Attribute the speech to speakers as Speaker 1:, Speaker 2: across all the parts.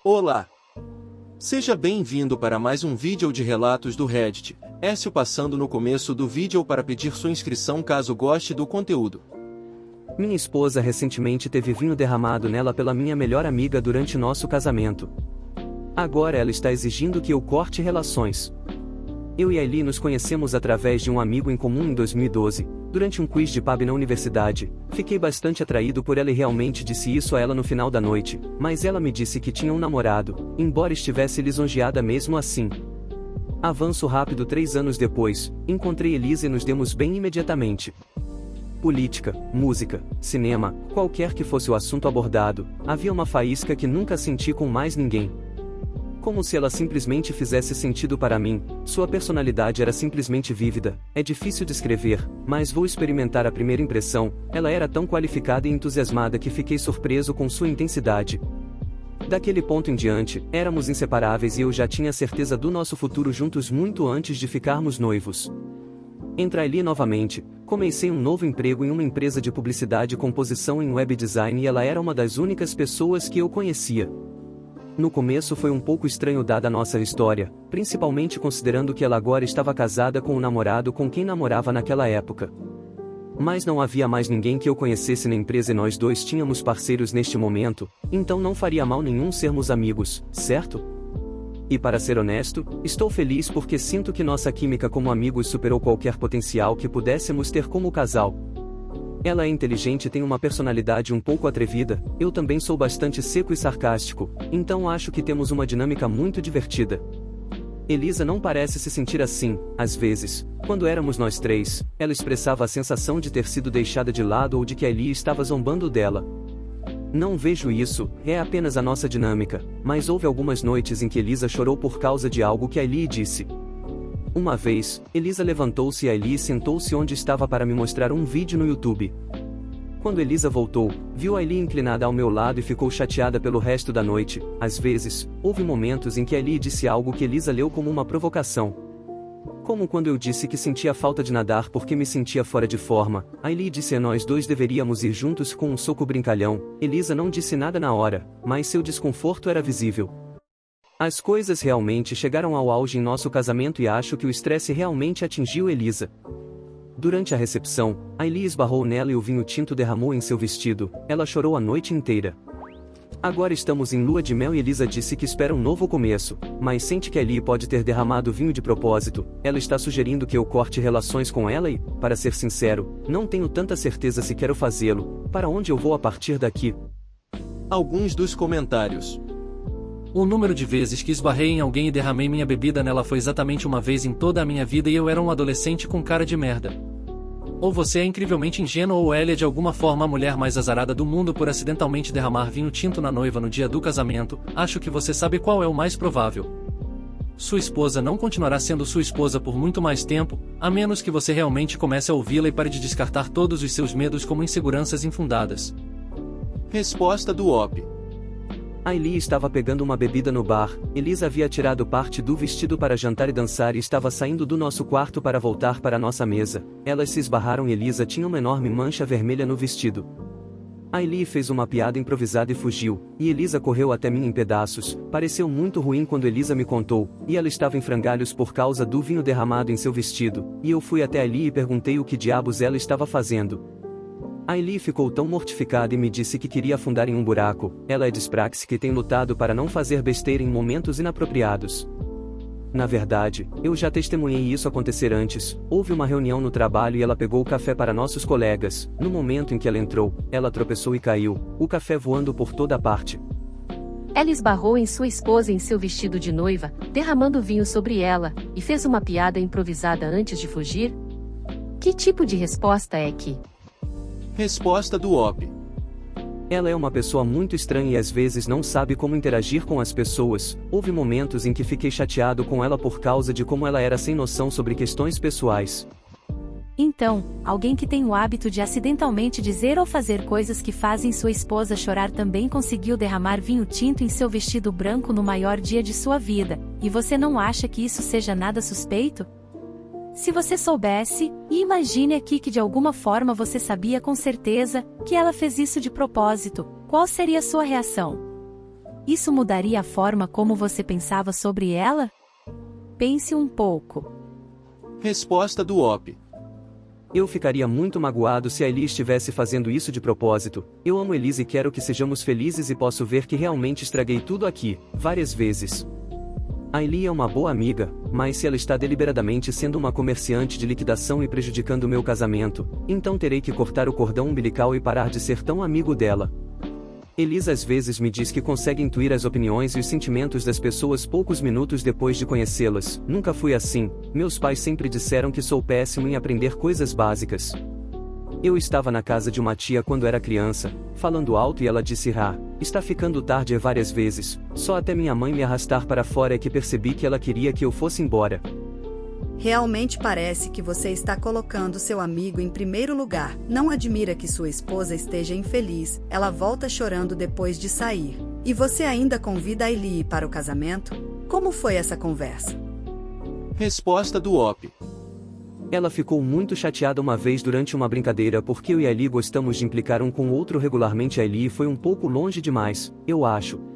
Speaker 1: Olá! Seja bem-vindo para mais um vídeo de relatos do Reddit. Écio passando no começo do vídeo para pedir sua inscrição caso goste do conteúdo.
Speaker 2: Minha esposa recentemente teve vinho derramado nela pela minha melhor amiga durante nosso casamento. Agora ela está exigindo que eu corte relações. Eu e Ailey nos conhecemos através de um amigo em comum em 2012, durante um quiz de pub na universidade. Fiquei bastante atraído por ela e realmente disse isso a ela no final da noite, mas ela me disse que tinha um namorado, embora estivesse lisonjeada mesmo assim. Avanço rápido. 3 anos depois, encontrei Elisa e nos demos bem imediatamente. Política, música, cinema, qualquer que fosse o assunto abordado, havia uma faísca que nunca senti com mais ninguém. Como se ela simplesmente fizesse sentido para mim, sua personalidade era simplesmente vívida, é difícil descrever, mas vou experimentar a primeira impressão. Ela era tão qualificada e entusiasmada que fiquei surpreso com sua intensidade. Daquele ponto em diante, éramos inseparáveis e eu já tinha certeza do nosso futuro juntos muito antes de ficarmos noivos. Entrei novamente, comecei um novo emprego em uma empresa de publicidade com posição em web design e ela era uma das únicas pessoas que eu conhecia. No começo foi um pouco estranho dada a nossa história, principalmente considerando que ela agora estava casada com o namorado com quem namorava naquela época. Mas não havia mais ninguém que eu conhecesse na empresa e nós dois tínhamos parceiros neste momento, então não faria mal nenhum sermos amigos, certo? E para ser honesto, estou feliz porque sinto que nossa química como amigos superou qualquer potencial que pudéssemos ter como casal. Ela é inteligente e tem uma personalidade um pouco atrevida, eu também sou bastante seco e sarcástico, então acho que temos uma dinâmica muito divertida. Elisa não parece se sentir assim, às vezes, quando éramos nós três, ela expressava a sensação de ter sido deixada de lado ou de que Ailey estava zombando dela. Não vejo isso, é apenas a nossa dinâmica, mas houve algumas noites em que Elisa chorou por causa de algo que Ailey disse. Uma vez, Elisa levantou-se e Ailey sentou-se onde estava para me mostrar um vídeo no YouTube. Quando Elisa voltou, viu Ailey inclinada ao meu lado e ficou chateada pelo resto da noite. Às vezes, houve momentos em que Ailey disse algo que Elisa leu como uma provocação. Como quando eu disse que sentia falta de nadar porque me sentia fora de forma, Ailey disse a nós dois deveríamos ir juntos com um soco brincalhão. Elisa não disse nada na hora, mas seu desconforto era visível. As coisas realmente chegaram ao auge em nosso casamento e acho que o estresse realmente atingiu Elisa. Durante a recepção, Ailey esbarrou nela e o vinho tinto derramou em seu vestido, ela chorou a noite inteira. Agora estamos em lua de mel e Elisa disse que espera um novo começo, mas sente que Ailey pode ter derramado vinho de propósito. Ela está sugerindo que eu corte relações com ela e, para ser sincero, não tenho tanta certeza se quero fazê-lo. Para onde eu vou a partir daqui?
Speaker 1: Alguns dos comentários.
Speaker 3: O número de vezes que esbarrei em alguém e derramei minha bebida nela foi exatamente uma vez em toda a minha vida e eu era um adolescente com cara de merda. Ou você é incrivelmente ingênuo ou ela é de alguma forma a mulher mais azarada do mundo por acidentalmente derramar vinho tinto na noiva no dia do casamento. Acho que você sabe qual é o mais provável. Sua esposa não continuará sendo sua esposa por muito mais tempo, a menos que você realmente comece a ouvi-la e pare de descartar todos os seus medos como inseguranças infundadas.
Speaker 1: Resposta do OP.
Speaker 2: Ailey estava pegando uma bebida no bar, Elisa havia tirado parte do vestido para jantar e dançar e estava saindo do nosso quarto para voltar para nossa mesa. Elas se esbarraram e Elisa tinha uma enorme mancha vermelha no vestido. Ailey fez uma piada improvisada e fugiu, e Elisa correu até mim em pedaços. Pareceu muito ruim quando Elisa me contou, e ela estava em frangalhos por causa do vinho derramado em seu vestido, e eu fui até Ailey e perguntei o que diabos ela estava fazendo. Ailey ficou tão mortificada e me disse que queria afundar em um buraco. Ela é dyspraxica que tem lutado para não fazer besteira em momentos inapropriados. Na verdade, eu já testemunhei isso acontecer antes. Houve uma reunião no trabalho e ela pegou o café para nossos colegas. No momento em que ela entrou, ela tropeçou e caiu, o café voando por toda parte.
Speaker 4: Ela esbarrou em sua esposa em seu vestido de noiva, derramando vinho sobre ela, e fez uma piada improvisada antes de fugir? Que tipo de resposta é que?
Speaker 1: Resposta do OP.
Speaker 2: Ela é uma pessoa muito estranha e às vezes não sabe como interagir com as pessoas. Houve momentos em que fiquei chateado com ela por causa de como ela era sem noção sobre questões pessoais.
Speaker 5: Então, alguém que tem o hábito de acidentalmente dizer ou fazer coisas que fazem sua esposa chorar também conseguiu derramar vinho tinto em seu vestido branco no maior dia de sua vida, e você não acha que isso seja nada suspeito? Se você soubesse, e imagine aqui que de alguma forma você sabia com certeza que ela fez isso de propósito, qual seria a sua reação? Isso mudaria a forma como você pensava sobre ela? Pense um pouco.
Speaker 1: Resposta do OP.
Speaker 2: Eu ficaria muito magoado se a Ellie estivesse fazendo isso de propósito. Eu amo Elise e quero que sejamos felizes e posso ver que realmente estraguei tudo aqui, várias vezes. A Ellie é uma boa amiga, mas se ela está deliberadamente sendo uma comerciante de liquidação e prejudicando meu casamento, então terei que cortar o cordão umbilical e parar de ser tão amigo dela. Elisa às vezes me diz que consegue intuir as opiniões e os sentimentos das pessoas poucos minutos depois de conhecê-las. Nunca fui assim, meus pais sempre disseram que sou péssimo em aprender coisas básicas. Eu estava na casa de uma tia quando era criança, falando alto e ela disse está ficando tarde várias vezes, só até minha mãe me arrastar para fora é que percebi que ela queria que eu fosse embora.
Speaker 6: Realmente parece que você está colocando seu amigo em primeiro lugar. Não admira que sua esposa esteja infeliz, ela volta chorando depois de sair. E você ainda convida a Ellie para o casamento? Como foi essa conversa?
Speaker 1: Resposta do OP.
Speaker 2: Ela ficou muito chateada uma vez durante uma brincadeira porque eu e a Ellie gostamos de implicar um com o outro regularmente. A Ellie foi um pouco longe demais, eu acho.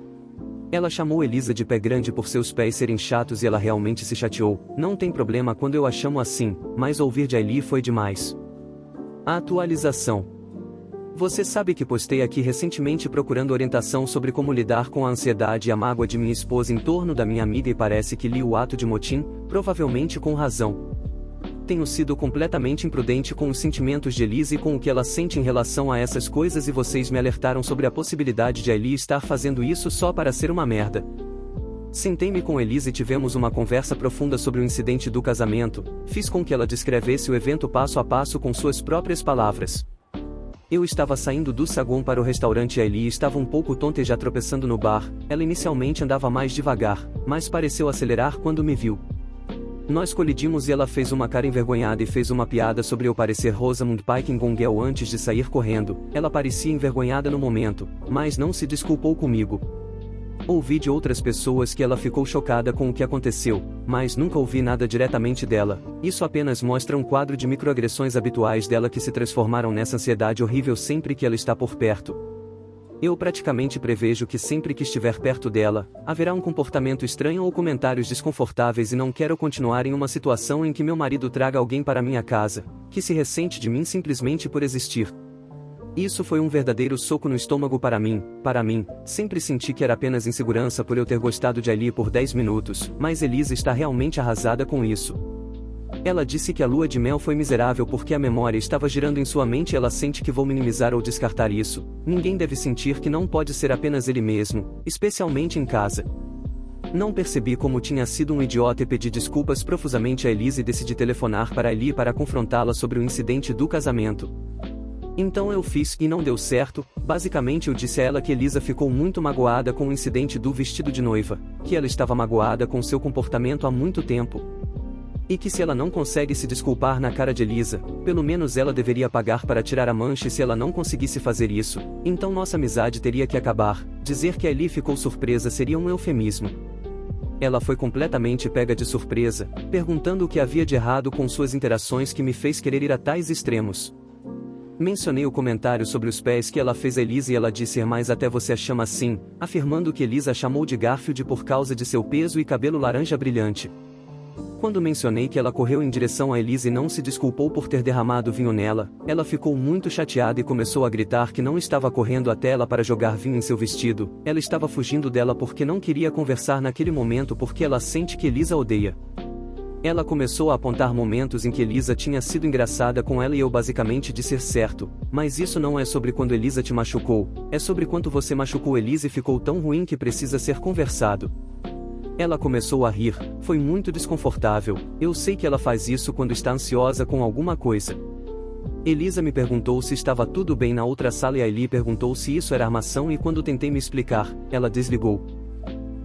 Speaker 2: Ela chamou Elisa de pé grande por seus pés serem chatos e ela realmente se chateou. Não tem problema quando eu a chamo assim, mas ouvir de Ellie foi demais. A atualização. Você sabe que postei aqui recentemente procurando orientação sobre como lidar com a ansiedade e a mágoa de minha esposa em torno da minha amiga e parece que li o ato de motim, provavelmente com razão. Tenho sido completamente imprudente com os sentimentos de Elise e com o que ela sente em relação a essas coisas e vocês me alertaram sobre a possibilidade de Ellie estar fazendo isso só para ser uma merda. Sentei-me com Elise e tivemos uma conversa profunda sobre o incidente do casamento, fiz com que ela descrevesse o evento passo a passo com suas próprias palavras. Eu estava saindo do saguão para o restaurante e a Ellie estava um pouco tonta e já tropeçando no bar. Ela inicialmente andava mais devagar, mas pareceu acelerar quando me viu. Nós colidimos e ela fez uma cara envergonhada e fez uma piada sobre eu parecer Rosamund Pike em Gone Girl antes de sair correndo. Ela parecia envergonhada no momento, mas não se desculpou comigo. Ouvi de outras pessoas que ela ficou chocada com o que aconteceu, mas nunca ouvi nada diretamente dela. Isso apenas mostra um quadro de microagressões habituais dela que se transformaram nessa ansiedade horrível sempre que ela está por perto. Eu praticamente prevejo que sempre que estiver perto dela, haverá um comportamento estranho ou comentários desconfortáveis e não quero continuar em uma situação em que meu marido traga alguém para minha casa, que se ressente de mim simplesmente por existir. Isso foi um verdadeiro soco no estômago para mim, sempre senti que era apenas insegurança por eu ter gostado de Ellie por 10 minutos, mas Elisa está realmente arrasada com isso. Ela disse que a lua de mel foi miserável porque a memória estava girando em sua mente e ela sente que vou minimizar ou descartar isso. Ninguém deve sentir que não pode ser apenas ele mesmo, especialmente em casa. Não percebi como tinha sido um idiota e pedi desculpas profusamente a Elise e decidi telefonar para Ellie para confrontá-la sobre o incidente do casamento. Então eu fiz e não deu certo. Basicamente eu disse a ela que Elisa ficou muito magoada com o incidente do vestido de noiva, que ela estava magoada com seu comportamento há muito tempo. E que se ela não consegue se desculpar na cara de Elisa, pelo menos ela deveria pagar para tirar a mancha e se ela não conseguisse fazer isso, então nossa amizade teria que acabar. Dizer que a Ellie ficou surpresa seria um eufemismo. Ela foi completamente pega de surpresa, perguntando o que havia de errado com suas interações que me fez querer ir a tais extremos. Mencionei o comentário sobre os pés que ela fez a Elisa e ela disse mas até você a chama assim, afirmando que Elisa a chamou de Garfield por causa de seu peso e cabelo laranja brilhante. Quando mencionei que ela correu em direção a Elise e não se desculpou por ter derramado vinho nela, ela ficou muito chateada e começou a gritar que não estava correndo até ela para jogar vinho em seu vestido, ela estava fugindo dela porque não queria conversar naquele momento porque ela sente que Elisa odeia. Ela começou a apontar momentos em que Elisa tinha sido engraçada com ela e eu basicamente disse certo, mas isso não é sobre quando Elisa te machucou, é sobre quanto você machucou Elisa e ficou tão ruim que precisa ser conversado. Ela começou a rir, foi muito desconfortável, eu sei que ela faz isso quando está ansiosa com alguma coisa. Elisa me perguntou se estava tudo bem na outra sala e a Ellie perguntou se isso era armação e quando tentei me explicar, ela desligou.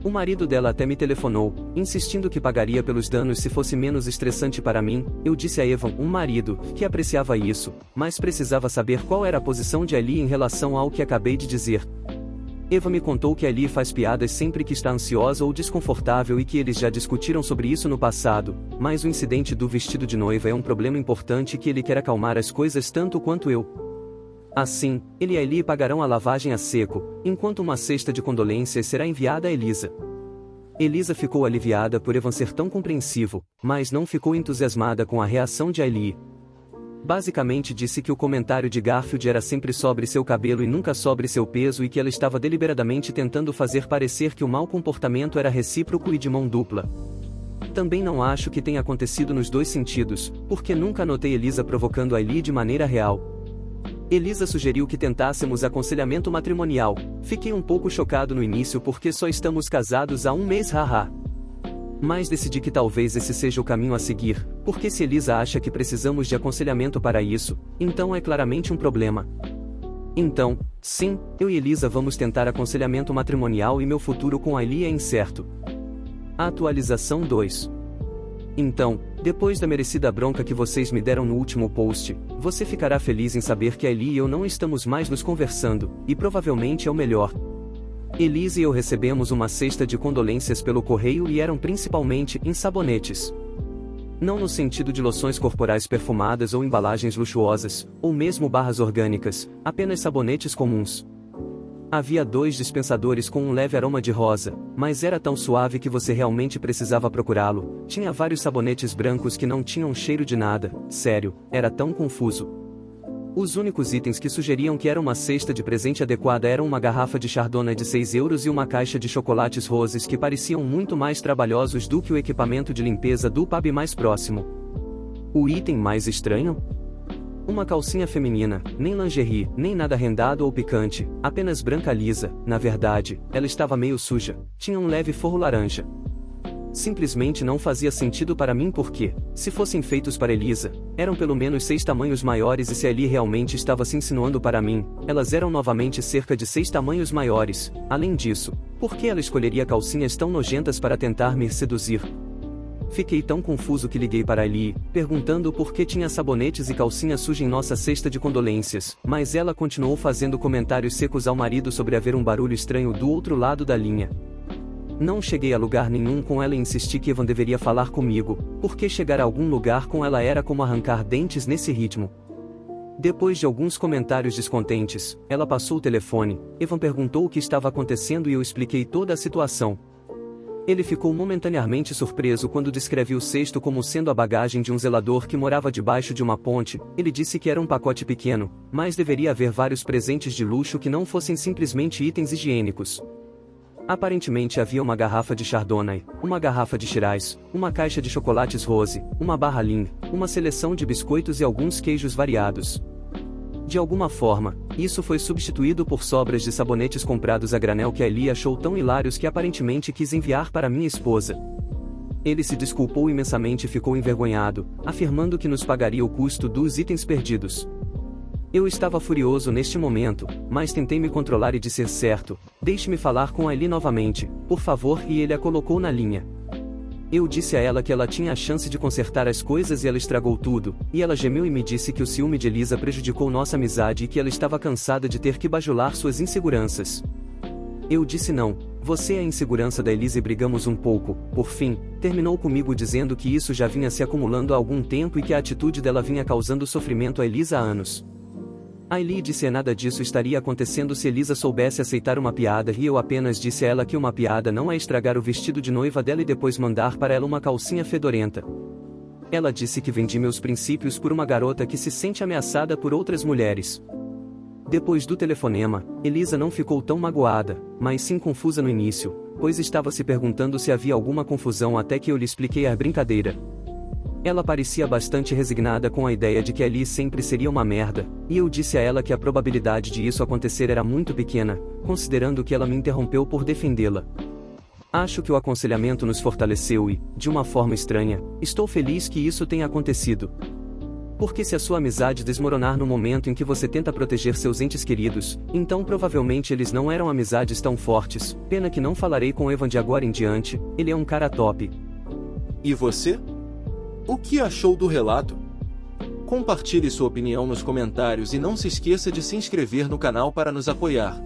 Speaker 2: O marido dela até me telefonou, insistindo que pagaria pelos danos se fosse menos estressante para mim. Eu disse a Evan, um marido, que apreciava isso, mas precisava saber qual era a posição de Ellie em relação ao que acabei de dizer. Eva me contou que Ellie faz piadas sempre que está ansiosa ou desconfortável e que eles já discutiram sobre isso no passado, mas o incidente do vestido de noiva é um problema importante e que ele quer acalmar as coisas tanto quanto eu. Assim, ele e Aili pagarão a lavagem a seco, enquanto uma cesta de condolências será enviada a Elisa. Elisa ficou aliviada por Evan ser tão compreensivo, mas não ficou entusiasmada com a reação de Aili. Basicamente disse que o comentário de Garfield era sempre sobre seu cabelo e nunca sobre seu peso e que ela estava deliberadamente tentando fazer parecer que o mau comportamento era recíproco e de mão dupla. Também não acho que tenha acontecido nos dois sentidos, porque nunca notei Elisa provocando Aili de maneira real. Elisa sugeriu que tentássemos aconselhamento matrimonial. Fiquei um pouco chocado no início porque só estamos casados há um mês, haha. Mas decidi que talvez esse seja o caminho a seguir, porque se Elisa acha que precisamos de aconselhamento para isso, então é claramente um problema. Então, sim, eu e Elisa vamos tentar aconselhamento matrimonial e meu futuro com Aili é incerto. Atualização 2. Então, depois da merecida bronca que vocês me deram no último post, você ficará feliz em saber que Aili e eu não estamos mais nos conversando, e provavelmente é o melhor. Elisa e eu recebemos uma cesta de condolências pelo correio e eram principalmente em sabonetes. Não no sentido de loções corporais perfumadas ou embalagens luxuosas, ou mesmo barras orgânicas, apenas sabonetes comuns. Havia 2 dispensadores com um leve aroma de rosa, mas era tão suave que você realmente precisava procurá-lo. Tinha vários sabonetes brancos que não tinham cheiro de nada, sério, era tão confuso. Os únicos itens que sugeriam que era uma cesta de presente adequada eram uma garrafa de Chardonnay de 6 euros e uma caixa de chocolates roses que pareciam muito mais trabalhosos do que o equipamento de limpeza do pub mais próximo. O item mais estranho? Uma calcinha feminina, nem lingerie, nem nada rendado ou picante, apenas branca lisa. Na verdade, ela estava meio suja, tinha um leve forro laranja. Simplesmente não fazia sentido para mim porque, se fossem feitos para Elisa, eram pelo menos 6 tamanhos maiores e se Aili realmente estava se insinuando para mim, elas eram novamente cerca de 6 tamanhos maiores. Além disso, por que ela escolheria calcinhas tão nojentas para tentar me seduzir? Fiquei tão confuso que liguei para Aili, perguntando por que tinha sabonetes e calcinha suja em nossa cesta de condolências, mas ela continuou fazendo comentários secos ao marido sobre haver um barulho estranho do outro lado da linha. Não cheguei a lugar nenhum com ela e insisti que Evan deveria falar comigo, porque chegar a algum lugar com ela era como arrancar dentes nesse ritmo. Depois de alguns comentários descontentes, ela passou o telefone. Evan perguntou o que estava acontecendo e eu expliquei toda a situação. Ele ficou momentaneamente surpreso quando descrevi o cesto como sendo a bagagem de um zelador que morava debaixo de uma ponte. Ele disse que era um pacote pequeno, mas deveria haver vários presentes de luxo que não fossem simplesmente itens higiênicos. Aparentemente havia uma garrafa de Chardonnay, uma garrafa de Shiraz, uma caixa de chocolates rose, uma barra Ling, uma seleção de biscoitos e alguns queijos variados. De alguma forma, isso foi substituído por sobras de sabonetes comprados a granel que Aili achou tão hilários que aparentemente quis enviar para minha esposa. Ele se desculpou imensamente e ficou envergonhado, afirmando que nos pagaria o custo dos itens perdidos. Eu estava furioso neste momento, mas tentei me controlar e disse certo, deixe-me falar com Aili novamente, por favor, e ele a colocou na linha. Eu disse a ela que ela tinha a chance de consertar as coisas e ela estragou tudo, e ela gemeu e me disse que o ciúme de Elisa prejudicou nossa amizade e que ela estava cansada de ter que bajular suas inseguranças. Eu disse não, você é a insegurança da Elisa e brigamos um pouco. Por fim, terminou comigo dizendo que isso já vinha se acumulando há algum tempo e que a atitude dela vinha causando sofrimento a Elisa há anos. Aili disse que nada disso estaria acontecendo se Elisa soubesse aceitar uma piada e eu apenas disse a ela que uma piada não é estragar o vestido de noiva dela e depois mandar para ela uma calcinha fedorenta. Ela disse que vendi meus princípios por uma garota que se sente ameaçada por outras mulheres. Depois do telefonema, Elisa não ficou tão magoada, mas sim confusa no início, pois estava se perguntando se havia alguma confusão até que eu lhe expliquei a brincadeira. Ela parecia bastante resignada com a ideia de que Aili sempre seria uma merda, e eu disse a ela que a probabilidade de isso acontecer era muito pequena, considerando que ela me interrompeu por defendê-la. Acho que o aconselhamento nos fortaleceu e, de uma forma estranha, estou feliz que isso tenha acontecido. Porque se a sua amizade desmoronar no momento em que você tenta proteger seus entes queridos, então provavelmente eles não eram amizades tão fortes. Pena que não falarei com Evan de agora em diante, ele é um cara top.
Speaker 1: E você? O que achou do relato? Compartilhe sua opinião nos comentários e não se esqueça de se inscrever no canal para nos apoiar.